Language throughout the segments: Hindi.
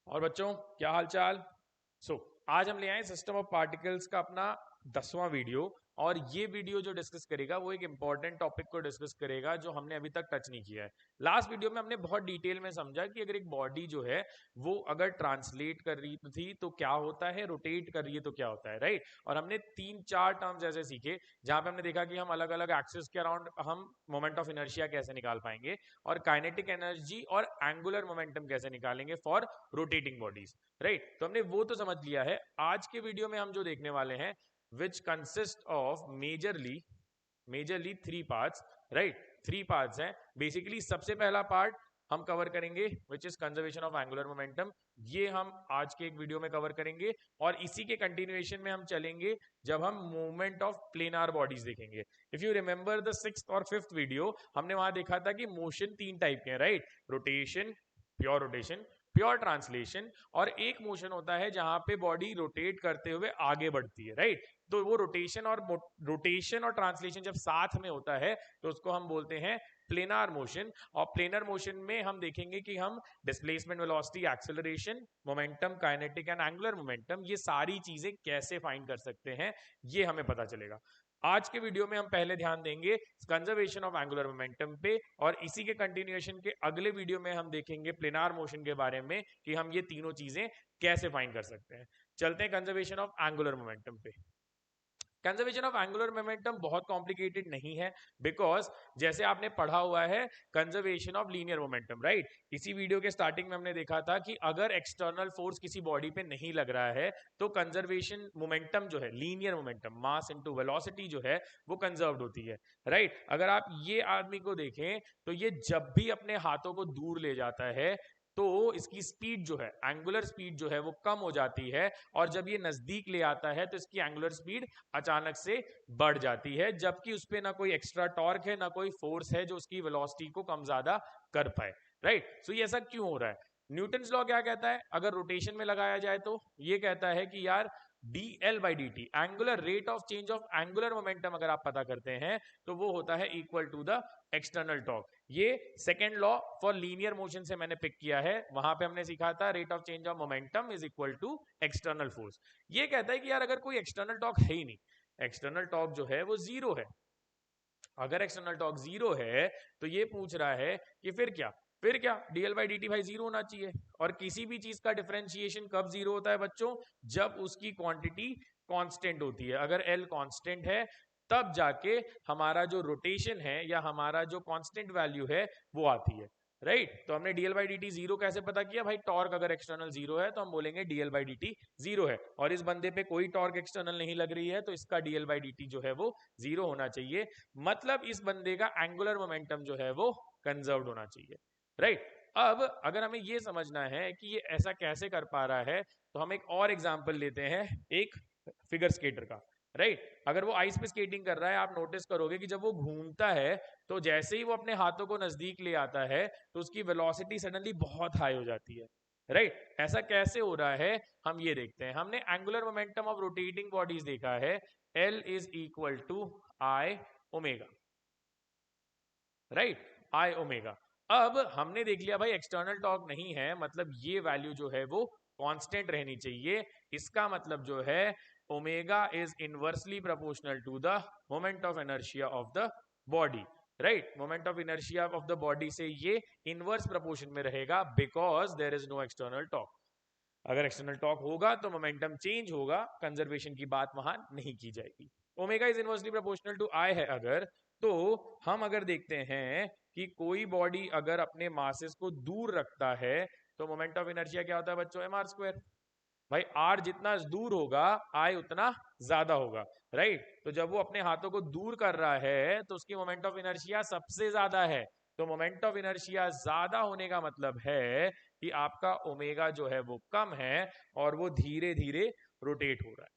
और बच्चों क्या हाल चाल। आज हम ले आए सिस्टम ऑफ पार्टिकल्स का अपना 10वां वीडियो। और ये वीडियो जो डिस्कस करेगा वो एक इंपॉर्टेंट टॉपिक को डिस्कस करेगा जो हमने अभी तक टच नहीं किया है। लास्ट वीडियो में हमने बहुत डिटेल में समझा कि अगर एक बॉडी जो है वो अगर ट्रांसलेट कर रही थी तो क्या होता है, रोटेट कर रही है तो क्या होता है, राइट। और हमने 3-4 टर्म्स ऐसे सीखे जहां पे हमने देखा कि हम अलग अलग एक्सिस के अराउंड हम मोमेंट ऑफ इनर्शिया कैसे निकाल पाएंगे और काइनेटिक एनर्जी और एंगुलर मोमेंटम कैसे निकालेंगे फॉर रोटेटिंग बॉडीज, राइट। तो हमने वो तो समझ लिया है। आज के वीडियो में हम जो देखने वाले हैं which consist of majorly 3 parts, right। 3 parts हैं बेसिकली। सबसे पहला पार्ट हम कवर करेंगे which is conservation of angular momentum. ये हम आज के एक वीडियो में कवर करेंगे और इसी के कंटिन्यूएशन में हम चलेंगे जब हम मूवमेंट ऑफ प्लेनार बॉडीज देखेंगे। If you remember the 6th और 5th वीडियो, हमने वहां देखा था कि मोशन 3 टाइप के हैं, राइट। रोटेशन, प्योर ट्रांसलेशन, और एक मोशन होता है जहां पे बॉडी रोटेट करते हुए आगे बढ़ती है, राइट। तो वो रोटेशन और ट्रांसलेशन जब साथ में होता है तो उसको हम बोलते हैं प्लेनार मोशन। और प्लेनर मोशन में हम देखेंगे कि हम displacement, velocity, acceleration, momentum, kinetic and angular momentum, ये सारी चीजें कैसे फाइंड कर सकते हैं ये हमें पता चलेगा। आज के वीडियो में हम पहले ध्यान देंगे कंजर्वेशन ऑफ एंगुलर मोमेंटम पे, और इसी के कंटिन्यूएशन के अगले वीडियो में हम देखेंगे प्लेनार मोशन के बारे में कि हम ये तीनों चीजें कैसे फाइंड कर सकते हैं। चलते हैं कंजर्वेशन ऑफ एंगुलर मोमेंटम पे। कंजर्वेशन ऑफ एंगुलर मोमेंटम बहुत कॉम्प्लिकेटेड नहीं है, बिकॉज जैसे आपने पढ़ा हुआ है conservation of linear momentum, right. इसी वीडियो के स्टार्टिंग में हमने देखा था कि अगर एक्सटर्नल फोर्स किसी बॉडी पे नहीं लग रहा है तो कंजर्वेशन मोमेंटम जो है, linear momentum, mass into velocity जो है वो कंजर्व्ड होती है, राइट। अगर आप ये आदमी को देखें तो ये जब भी अपने हाथों को दूर ले जाता है तो इसकी स्पीड जो है, एंगुलर स्पीड जो है वो कम हो जाती है, और जब ये नजदीक ले आता है तो इसकी एंगुलर स्पीड अचानक से बढ़ जाती है, जबकि उस पर ना कोई एक्स्ट्रा टॉर्क है ना कोई फोर्स है जो उसकी वेलोसिटी को कम ज्यादा कर पाए, राइट। सो ये ऐसा क्यों हो रहा है? न्यूटन्स लॉ क्या कहता है अगर रोटेशन में लगाया जाए तो? ये कहता है कि यार dl/dt, angular rate of change of angular momentum, अगर आप पता करते हैं तो वो होता है equal to the external torque. ये second law for linear motion से मैंने पिक किया है, वहां पे हमने सीखा था rate of change of momentum is equal to external force. ये कहता है कि यार अगर कोई एक्सटर्नल टॉर्क है ही नहीं, एक्सटर्नल टॉर्क जो है वो जीरो है, अगर एक्सटर्नल टॉर्क जीरो है तो ये पूछ रहा है कि फिर क्या dl/dt भाई जीरो होना चाहिए। और किसी भी चीज का डिफरेंशिएशन कब जीरो होता है बच्चों? जब उसकी क्वांटिटी कांस्टेंट होती है। अगर l कांस्टेंट है तब जाके हमारा जो रोटेशन है या हमारा जो कांस्टेंट वैल्यू है वो आती है, राइट। तो हमने dl/dt जीरो कैसे पता किया भाई? टॉर्क अगर एक्सटर्नल जीरो है तो हम बोलेंगे dl/dt जीरो है, और इस बंदे पे कोई टॉर्क एक्सटर्नल नहीं लग रही है तो इसका dl/dt जो है वो जीरो होना चाहिए। मतलब इस बंदे का एंगुलर मोमेंटम जो है वो कंजर्व्ड होना चाहिए, राइट। अब अगर हमें ये समझना है कि ये ऐसा कैसे कर पा रहा है तो हम एक और एग्जांपल लेते हैं, एक फिगर स्केटर का, राइट। अगर वो आइस पे स्केटिंग कर रहा है, आप नोटिस करोगे कि जब वो घूमता है तो जैसे ही वो अपने हाथों को नजदीक ले आता है तो उसकी वेलोसिटी सडनली बहुत हाई हो जाती है, राइट। ऐसा कैसे हो रहा है हम ये देखते हैं। हमने angular momentum of rotating bodies देखा है, L is equal to I omega, right, I omega. अब हमने देख लिया भाई एक्सटर्नल टॉर्क नहीं है, मतलब ये वैल्यू जो है वो कांस्टेंट रहनी चाहिए। इसका मतलब जो है omega is inversely proportional to the moment of inertia of the body, right. Moment of inertia of the body से ये इनवर्स प्रोपोर्शन में रहेगा because there is no external torque. अगर एक्सटर्नल टॉर्क होगा तो मोमेंटम चेंज होगा, कंजर्वेशन की बात वहां नहीं की जाएगी। Omega is inversely proportional to I है अगर, तो हम अगर देखते हैं कि कोई बॉडी अगर अपने मासेस को दूर रखता है तो मोमेंट ऑफ इनर्शिया क्या होता है बच्चों? mr²। भाई आर जितना दूर होगा आई उतना ज्यादा होगा, राइट। तो जब वो अपने हाथों को दूर कर रहा है तो उसकी मोमेंट ऑफ इनर्शिया सबसे ज्यादा है। तो मोमेंट ऑफ इनर्शिया ज्यादा होने का मतलब है कि आपका ओमेगा जो है वो कम है और वो धीरे धीरे रोटेट हो रहा है।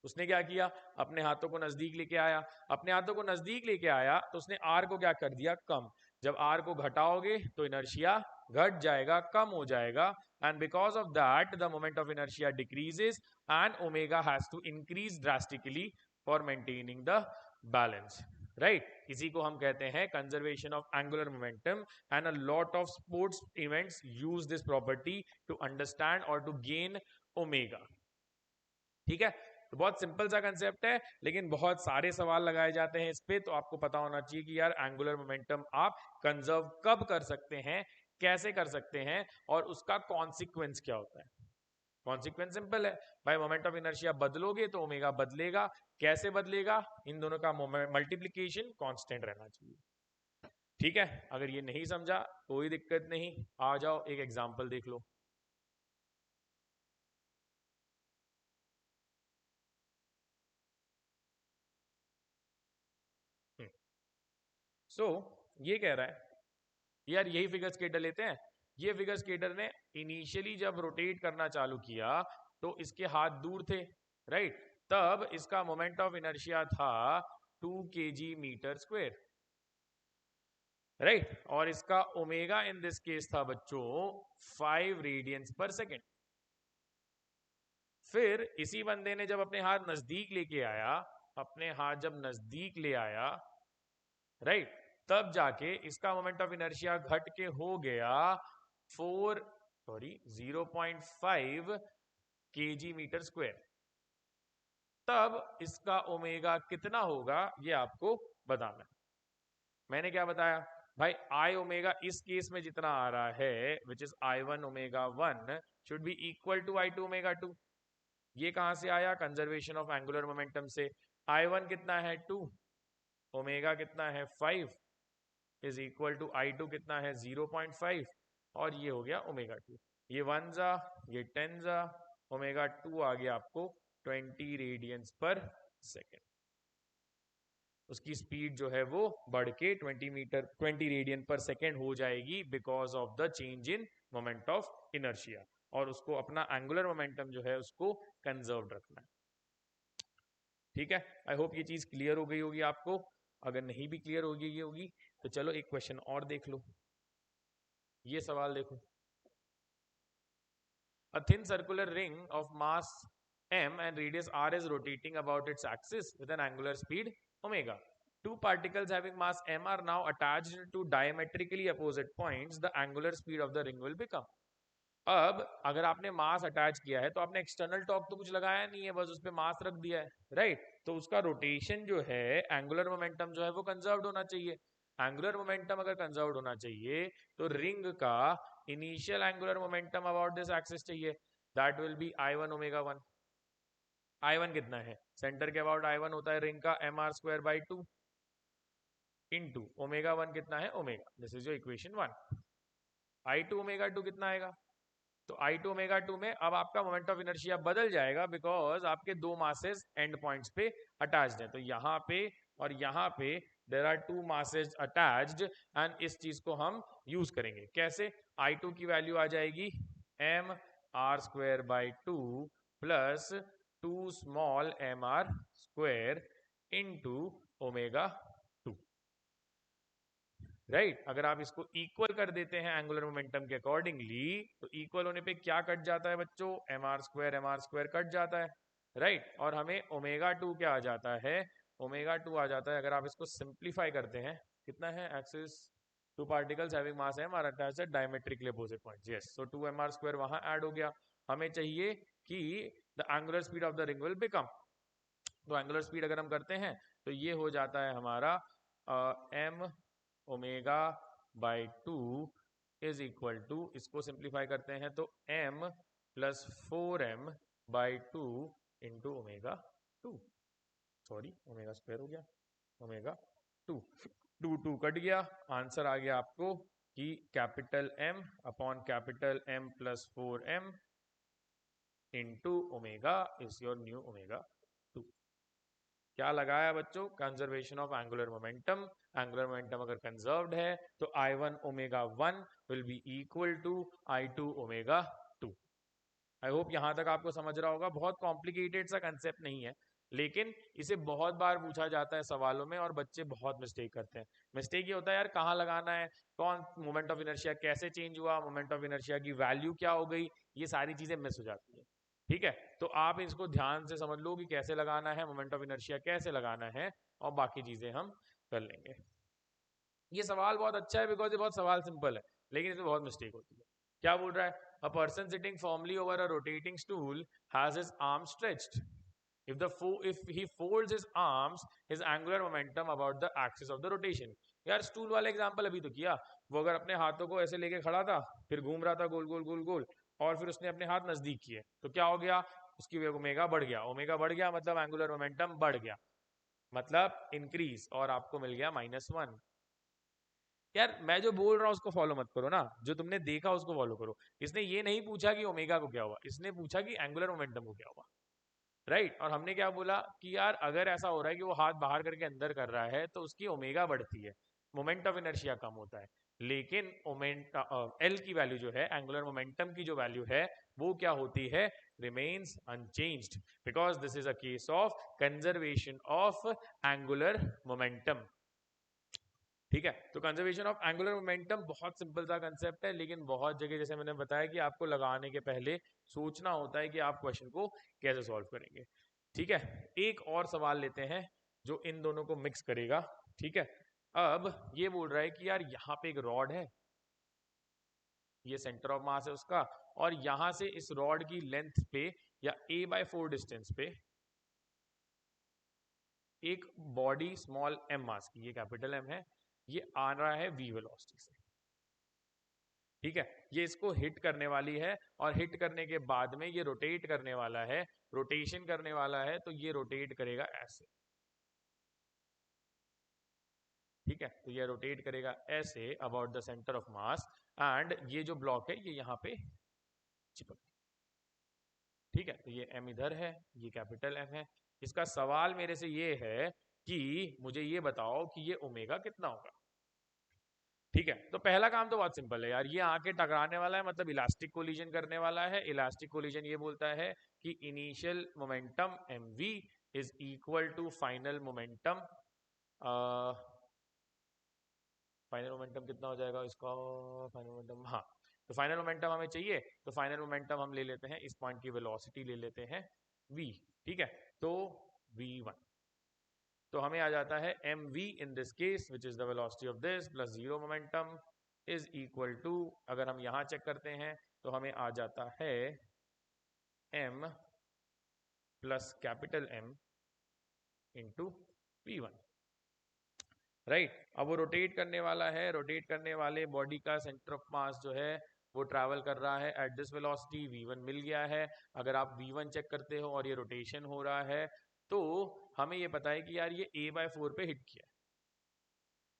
उसने क्या किया? अपने हाथों को नजदीक लेके आया, अपने हाथों को नजदीक लेके आया तो उसने आर को क्या कर दिया? कम। जब आर को घटाओगे तो इनर्शिया घट जाएगा, कम हो जाएगा, and because of that the moment of inertia decreases and omega has to increase drastically for maintaining the balance, right। इसी को हम कहते हैं conservation of angular momentum and a lot of sports events use this property to understand और टू गेन ओमेगा। ठीक है, तो बहुत सिंपल सा कंसेप्ट है, लेकिन बहुत सारे सवाल लगाए जाते हैं इस पे, तो आपको पता होना चाहिए कि यार एंगुलर मोमेंटम आप कंजर्व कब कर सकते हैं, कैसे कर सकते हैं, और उसका कॉन्सिक्वेंस क्या होता है। कॉन्सिक्वेंस सिंपल है भाई, मोमेंट ऑफ इनर्शिया बदलोगे तो ओमेगा बदलेगा। कैसे बदलेगा? इन दोनों का मल्टीप्लीकेशन कांस्टेंट रहना चाहिए। ठीक है, अगर ये नहीं समझा कोई दिक्कत नहीं, आ जाओ एक एग्जांपल देख लो। सो ये कह रहा है यार, यही फिगर स्केटर लेते हैं। ये फिगर स्केटर ने इनिशियली जब रोटेट करना चालू किया तो इसके हाथ दूर थे, राइट? तब इसका मोमेंट ऑफ इनर्शिया था 2 kg/m², राइट? और इसका ओमेगा इन दिस केस था बच्चों 5 रेडियंस/सेकेंड। फिर इसी बंदे ने जब अपने हाथ नजदीक लेके आया, अपने हाथ जब नजदीक ले आया, राइट, तब जाके इसका मोमेंट ऑफ इनर्शिया घट के हो गया 0.5 kg/m²। तब इसका ओमेगा कितना होगा ये आपको बताना है। मैंने क्या बताया भाई, आई ओमेगा इस केस में जितना आ रहा है which is I1 ω1 should be equal to I2 ω2। ये कहां से आया? कंजर्वेशन ऑफ एंगुलर मोमेंटम से। I1 कितना है 2, ओमेगा कितना है 5, इज इक्वल टू I2 कितना है 0.5, और ये हो गया ω2। ये 1 जा, ये 10 जा, ω2 आ गया आपको 20 रेडियंस/सेकेंड। उसकी स्पीड जो है वो बढ़ के 20 रेडियन/सेकेंड हो जाएगी because of the change in moment of inertia, और उसको अपना एंगुलर मोमेंटम जो है उसको कंजर्व रखना है। ठीक है, आई होप ये चीज क्लियर हो गई होगी आपको। अगर नहीं भी क्लियर हो गई होगी तो चलो एक क्वेश्चन और देख लो। ये सवाल देखो, a thin circular ring of mass m and radius r is rotating about its axis with an angular speed omega. Two particles having mass m are now attached to diametrically opposite points. The angular speed of the ring will become. अब अगर आपने मास अटैच किया है तो आपने एक्सटर्नल टॉर्क तो कुछ लगाया नहीं है, बस उस पर मास रख दिया है, राइट? तो उसका रोटेशन जो है, एंगुलर मोमेंटम जो है वो कंजर्व्ड होना चाहिए। एंगुलर मोमेंटम अगर कंजर्व्ड होना चाहिए तो रिंग का initial angular momentum about this axis चाहिए, that will be I1 ω1। I1 कितना है? सेंटर के अबाउट I1 होता है रिंग का mr²/2 इंटू ω1 कितना है omega. This is your equation 1। I2 ω2 कितना आएगा? तो I2 ω2 में अब आपका मोमेंट ऑफ इनर्शिया बदल जाएगा बिकॉज आपके दो मासेस एंड पॉइंट्स पे अटैच्ड हैं। तो यहाँ पे और यहाँ पे there are two masses attached, and इस चीज को हम यूज करेंगे कैसे? I2 की वैल्यू आ जाएगी mr²/2 plus 2 small mr² into ω2, right? अगर आप इसको इक्वल कर देते हैं एंगुलर मोमेंटम के अकॉर्डिंगली, तो इक्वल होने पे क्या कट जाता है बच्चों? mr² कट जाता है, राइट? और हमें ω2 क्या आ जाता है? ω2 आ जाता है, अगर आप इसको सिंप्लीफाई करते हैं, कितना है? Axis two particles having mass m are attached at diametrically opposite points, yes. So 2mr² वहां ऐड हो गया। हमें चाहिए कि the angular speed of the ring will become, तो एंगुलर स्पीड अगर हम करते हैं तो ये हो जाता है हमारा m⍵/2 इज इक्वल टू, इसको सिंप्लीफाई करते हैं तो m + 4m/2 इंटू ω2, सॉरी ω² हो गया, ω2, 2 कट गया, आंसर आ गया आपको कि capital M upon capital M + 4m into omega is your new ω2। क्या लगाया बच्चों? Conservation of angular momentum. Angular momentum अगर कंजर्व्ड है तो I1 ω1 will be equal to I2 ω2। I hope यहां तक आपको समझ रहा होगा। बहुत कॉम्प्लिकेटेड सा कंसेप्ट नहीं है, लेकिन इसे बहुत बार पूछा जाता है सवालों में और बच्चे बहुत मिस्टेक करते हैं। मिस्टेक ये होता है यार कहाँ लगाना है, कौन मोमेंट ऑफ इनर्शिया कैसे चेंज हुआ, मोमेंट ऑफ इनर्शिया की वैल्यू क्या हो गई, ये सारी चीजें मिस हो जाती है। ठीक है, तो आप इसको ध्यान से समझ लो कि कैसे लगाना है, मोमेंट ऑफ इनर्शिया कैसे लगाना है, और बाकी चीजें हम कर लेंगे। ये सवाल बहुत अच्छा है बिकॉज ये बहुत सवाल सिंपल है, लेकिन इसमें बहुत मिस्टेक होती है। क्या बोल रहा है? A person sitting formally over a rotating stool has his arm stretched. if he folds his arms, his angular momentum about the axis of the rotation. यार स्टूल वाला एग्जांपल अभी तो किया, वो अगर अपने हाथों को ऐसे लेके खड़ा था, फिर घूम रहा था गोल गोल गोल गोल, और फिर उसने अपने हाथ नजदीक किए, तो क्या हो गया? उसकी ओमेगा बढ़ गया। ओमेगा बढ़ गया मतलब एंगुलर मोमेंटम बढ़ गया, मतलब इंक्रीज, और आपको मिल गया -1। यार मैं जो बोल रहा हूँ उसको फॉलो मत करो ना, जो तुमने देखा उसको फॉलो करो। इसने ये नहीं पूछा कि ओमेगा को क्या हुआ, इसने पूछा कि एंगुलर मोमेंटम को क्या हुआ, राइट? और हमने क्या बोला कि यार अगर ऐसा हो रहा है कि वो हाथ बाहर करके अंदर कर रहा है तो उसकी ओमेगा बढ़ती है, मोमेंट ऑफ इनर्शिया कम होता है। लेकिन मोमेंट एल की वैल्यू जो है, एंगुलर मोमेंटम की जो वैल्यू है, वो क्या होती है? Remains unchanged, because this is a case of conservation of angular momentum. ठीक है, तो कंजर्वेशन ऑफ एंगुलर मोमेंटम बहुत सिंपल सा कंसेप्ट है, लेकिन बहुत जगह जैसे मैंने बताया कि आपको लगाने के पहले सोचना होता है कि आप क्वेश्चन को कैसे सॉल्व करेंगे। ठीक है, एक और सवाल लेते हैं जो इन दोनों को मिक्स करेगा। ठीक है, अब ये बोल रहा है कि यार यहाँ पे एक रॉड है, ये सेंटर ऑफ मास है उसका, और यहां से इस रॉड की लेंथ पे या a/4 डिस्टेंस पे एक बॉडी स्मॉल m मास की, ये कैपिटल M है, ये आ रहा है v वेलोसिटी से। ठीक है, ये इसको हिट करने वाली है, और हिट करने के बाद में ये रोटेट करने वाला है, रोटेशन करने वाला है, तो ये रोटेट करेगा ऐसे। ठीक है, तो ये रोटेट करेगा ऐसे about the centre of mass, and ये जो ब्लॉक है ये यहाँ पे चिपक। ठीक है, तो ये m इधर है, ये कैपिटल M है। इसका सवाल मेरे से ये है कि मुझे ये बताओ कि ये ओमेगा कितना होगा। ठीक है, तो पहला काम तो बहुत सिंपल है यार, ये आके टकराने वाला है, मतलब इलास्टिक कोलिजन करने वाला है। इलास्टिक कोलिजन ये बोलता है कि initial momentum mv is equal to final momentum. Final momentum कितना हो जाएगा इसका? फाइनल मोमेंटम, हाँ, तो फाइनल मोमेंटम हमें चाहिए, तो फाइनल मोमेंटम हम ले लेते हैं, इस पॉइंट की वेलोसिटी ले लेते हैं v। ठीक है, तो v1, तो हमें आ जाता है mv in this case which is the velocity of this plus zero momentum is equal to, अगर हम यहां चेक करते हैं तो हमें आ जाता है m plus capital M into v1, right? अब वो रोटेट करने वाला है, रोटेट करने वाले बॉडी का सेंटर ऑफ मास जो है वो ट्रैवल कर रहा है एट दिस वेलोसिटी, v1 मिल गया है। अगर आप v1 चेक करते हो और ये रोटेशन हो रहा है, तो हमें ये पता है कि यार ये a/4 पे हिट किया है।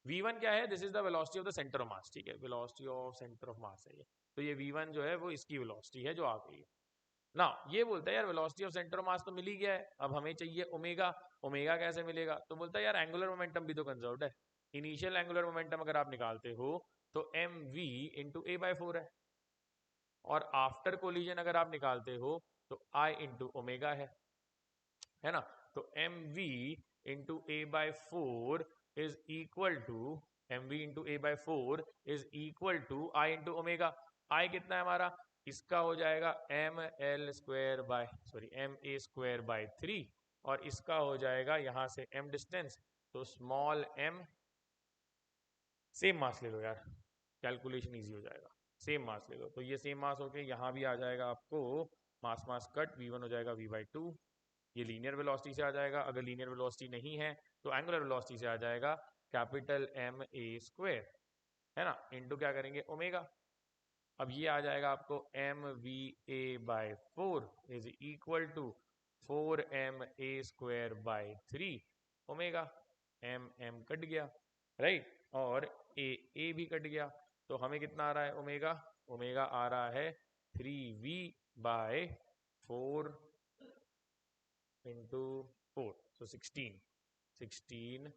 v1 क्या है? This is the velocity of the centre of mass. ठीक है, velocity of centre of mass है ये, तो ये v1 जो है वो इसकी वेलोसिटी है जो आ गई है ना। ये बोलता है यार velocity of centre of mass तो मिल ही गया है, अब हमें चाहिए ओमेगा। ओमेगा कैसे मिलेगा? तो बोलता है यार एंगुलर मोमेंटम भी तो कंजर्व्ड है। इनिशियल एंगुलर मोमेंटम अगर आप निकालते हो तो mv इंटू a/4 है, और आफ्टर कोलिजन अगर आप निकालते हो तो I इंटू ओमेगा है ना? तो mv into a/4 is equal to, mv into a/4 is equal to I into omega. I कितना है हमारा? इसका हो जाएगा ma²/3, और इसका हो जाएगा यहां से m डिस्टेंस, तो स्मॉल m, सेम मास ले लो यार, कैलकुलेशन इजी हो जाएगा। सेम मास ले लो, तो ये सेम मास होके यहाँ भी आ जाएगा आपको, मास मास कट, v1 हो जाएगा v/2। ये लीनियर वेलोसिटी से आ जाएगा, अगर लीनियर वेलोसिटी नहीं है तो एंगुलर वेलोसिटी से आ जाएगा कैपिटल ma², है ना, इंटू क्या करेंगे? ओमेगा। अब ये आ जाएगा आपको mva/4 is equal to 4ma²/3 omega. m cut गया, राइट, और a भी कट गया, तो हमें कितना आ रहा है ओमेगा? ओमेगा आ रहा है 3v/4 into 4, so 16,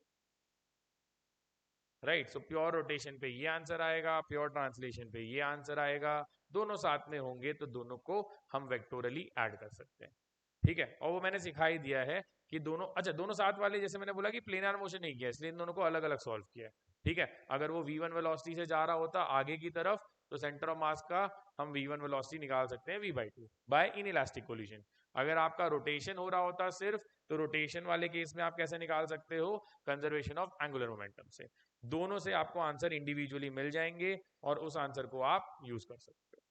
right. So pure rotation पे ये आंसर आएगा, प्योर ट्रांसलेशन पे ये आंसर आएगा, दोनों साथ में होंगे तो दोनों को हम वेक्टोरली ऐड कर सकते हैं। ठीक है, और वो मैंने सिखा ही दिया है कि दोनों, अच्छा दोनों साथ वाले जैसे मैंने बोला कि प्लेनर मोशन नहीं किया, इसलिए इन दोनों को अलग अलग सॉल्व किया है। ठीक है, अगर वो v1 वेलोसिटी से जा रहा होता आगे की तरफ, तो सेंटर ऑफ मास का हम v1 वेलोसिटी निकाल सकते हैं v/2 bye in elastic collision. अगर आपका रोटेशन हो रहा होता सिर्फ, तो रोटेशन वाले केस में आप कैसे निकाल सकते हो? कंजर्वेशन ऑफ एंगुलर मोमेंटम से। दोनों से आपको आंसर इंडिविजुअली मिल जाएंगे और उस आंसर को आप यूज कर सकते हो।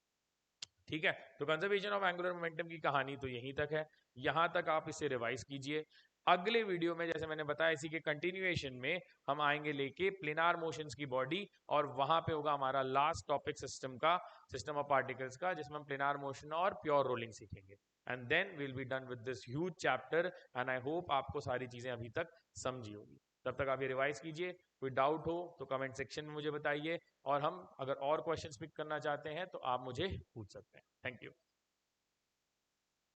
ठीक है, तो कंजर्वेशन ऑफ एंगुलर मोमेंटम की कहानी तो यहीं तक है, यहां तक आप इसे रिवाइज कीजिए। अगले वीडियो में जैसे मैंने बताया इसी के कंटिन्यूएशन में हम आएंगे लेके प्लेनार मोशंस की बॉडी, और वहां पे होगा हमारा लास्ट टॉपिक सिस्टम का, सिस्टम ऑफ पार्टिकल्स का, जिसमें हम प्लेनार मोशन और प्योर रोलिंग सीखेंगे। And then will be done with this huge chapter, and I hope आपको सारी चीजें अभी तक समझी होगी। तब तक आप ये रिवाइज कीजिए, कोई डाउट हो तो कमेंट सेक्शन में मुझे बताइए, और हम अगर और क्वेश्चंस पिक करना चाहते हैं तो आप मुझे पूछ सकते हैं। Thank you.